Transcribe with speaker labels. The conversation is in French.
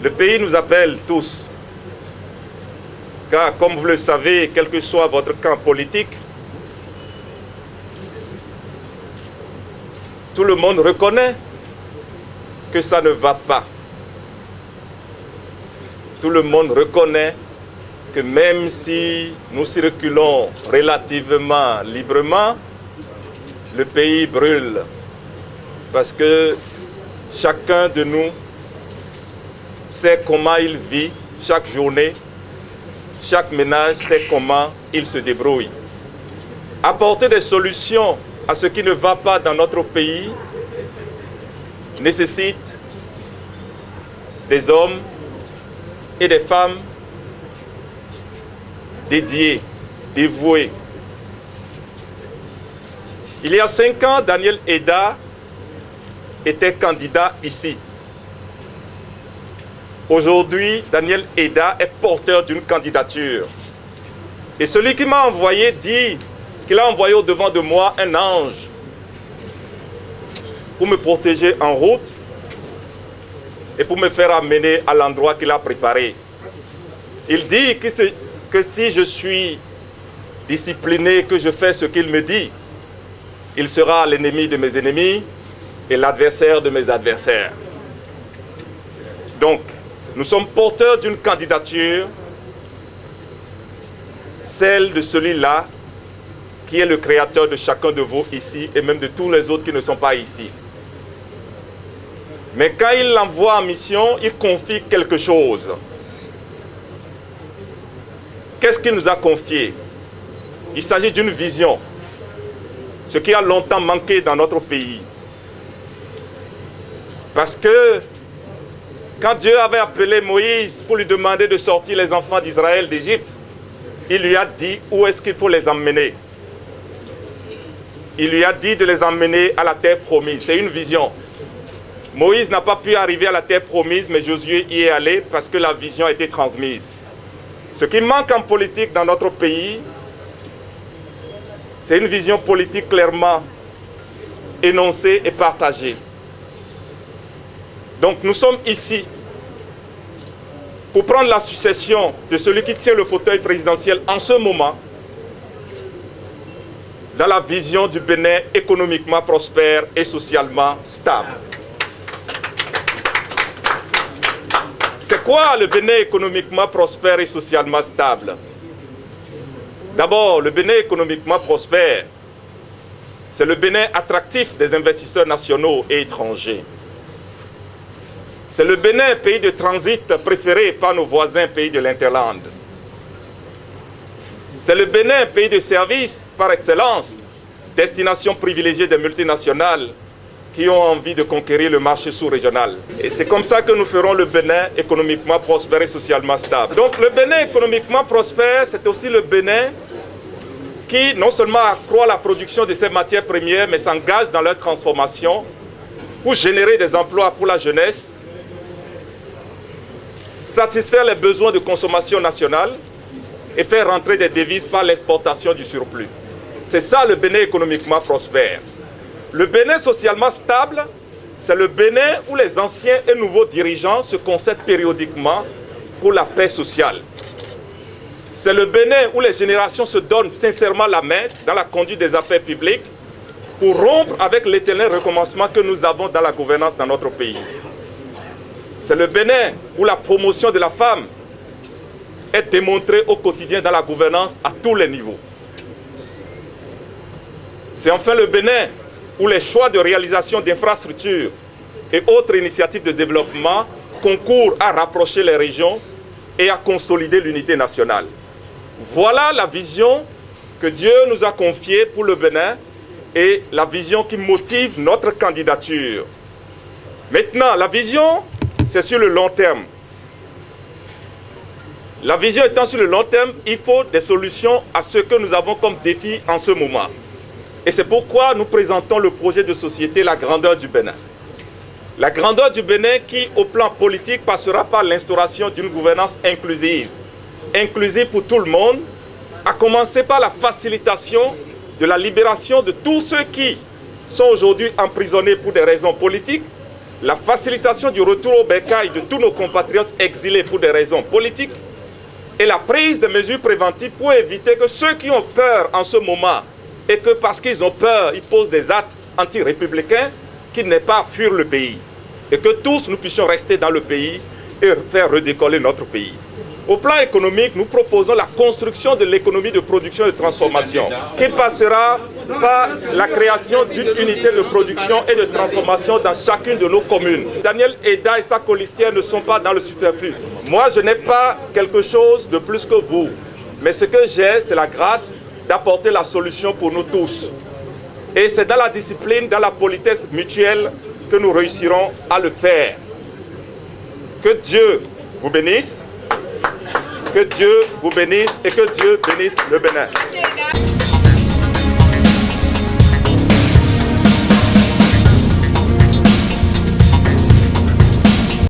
Speaker 1: Le pays nous appelle tous, car comme vous le savez, quel que soit votre camp politique, tout le monde reconnaît que ça ne va pas. Tout le monde reconnaît que même si nous circulons relativement librement, le pays brûle. Parce que chacun de nous sait comment il vit chaque journée, chaque ménage sait comment il se débrouille. Apporter des solutions à ce qui ne va pas dans notre pays nécessite des hommes et des femmes dédiés, dévoués. Il y a 5 ans, Daniel Eda était candidat ici. Aujourd'hui, Daniel Eda est porteur d'une candidature. Et celui qui m'a envoyé dit qu'il a envoyé au-devant de moi un ange pour me protéger en route et pour me faire amener à l'endroit qu'il a préparé. Il dit que si je suis discipliné, que je fais ce qu'il me dit, il sera l'ennemi de mes ennemis et l'adversaire de mes adversaires. Donc, nous sommes porteurs d'une candidature, celle de celui-là qui est le créateur de chacun de vous ici et même de tous les autres qui ne sont pas ici. Mais quand il l'envoie en mission, il confie quelque chose. Qu'est-ce qu'il nous a confié? Il s'agit d'une vision, ce qui a longtemps manqué dans notre pays. Parce que quand Dieu avait appelé Moïse pour lui demander de sortir les enfants d'Israël d'Égypte, il lui a dit où est-ce qu'il faut les emmener. Il lui a dit de les emmener à la terre promise. C'est une vision. Moïse n'a pas pu arriver à la terre promise, mais Josué y est allé parce que la vision a été transmise. Ce qui manque en politique dans notre pays, c'est une vision politique clairement énoncée et partagée. Donc nous sommes ici pour prendre la succession de celui qui tient le fauteuil présidentiel en ce moment dans la vision du Bénin économiquement prospère et socialement stable. C'est quoi le Bénin économiquement prospère et socialement stable? D'abord, le Bénin économiquement prospère, c'est le Bénin attractif des investisseurs nationaux et étrangers. C'est le Bénin, pays de transit préféré par nos voisins pays de l'Interland. C'est le Bénin, pays de service par excellence, destination privilégiée des multinationales qui ont envie de conquérir le marché sous-régional. Et c'est comme ça que nous ferons le Bénin économiquement prospère et socialement stable. Donc le Bénin économiquement prospère, c'est aussi le Bénin qui non seulement accroît la production de ces matières premières, mais s'engage dans leur transformation pour générer des emplois pour la jeunesse, satisfaire les besoins de consommation nationale et faire rentrer des devises par l'exportation du surplus. C'est ça le Bénin économiquement prospère. Le Bénin socialement stable, c'est le Bénin où les anciens et nouveaux dirigeants se concèdent périodiquement pour la paix sociale. C'est le Bénin où les générations se donnent sincèrement la main dans la conduite des affaires publiques pour rompre avec l'éternel recommencement que nous avons dans la gouvernance dans notre pays. C'est le Bénin où la promotion de la femme est démontrée au quotidien dans la gouvernance à tous les niveaux. C'est enfin le Bénin où les choix de réalisation d'infrastructures et autres initiatives de développement concourent à rapprocher les régions et à consolider l'unité nationale. Voilà la vision que Dieu nous a confiée pour le Bénin et la vision qui motive notre candidature. Maintenant, la vision, c'est sur le long terme. La vision étant sur le long terme, il faut des solutions à ce que nous avons comme défi en ce moment. Et c'est pourquoi nous présentons le projet de société La Grandeur du Bénin. La grandeur du Bénin qui, au plan politique, passera par l'instauration d'une gouvernance inclusive. Inclusive pour tout le monde, à commencer par la facilitation de la libération de tous ceux qui sont aujourd'hui emprisonnés pour des raisons politiques la facilitation du retour au bercail de tous nos compatriotes exilés pour des raisons politiques et la prise de mesures préventives pour éviter que ceux qui ont peur en ce moment et que parce qu'ils ont peur, ils posent des actes anti-républicains, qu'ils n'aient pas à fuir le pays et que tous nous puissions rester dans le pays et faire redécoller notre pays. Au plan économique, nous proposons la construction de l'économie de production et de transformation qui passera par la création d'une unité de production et de transformation dans chacune de nos communes. Daniel Eda et sa colistière ne sont pas dans le superflu. Moi, je n'ai pas quelque chose de plus que vous, mais ce que j'ai, c'est la grâce d'apporter la solution pour nous tous. Et c'est dans la discipline, dans la politesse mutuelle que nous réussirons à le faire. Que Dieu vous bénisse. Que Dieu vous bénisse et que Dieu bénisse le Bénin.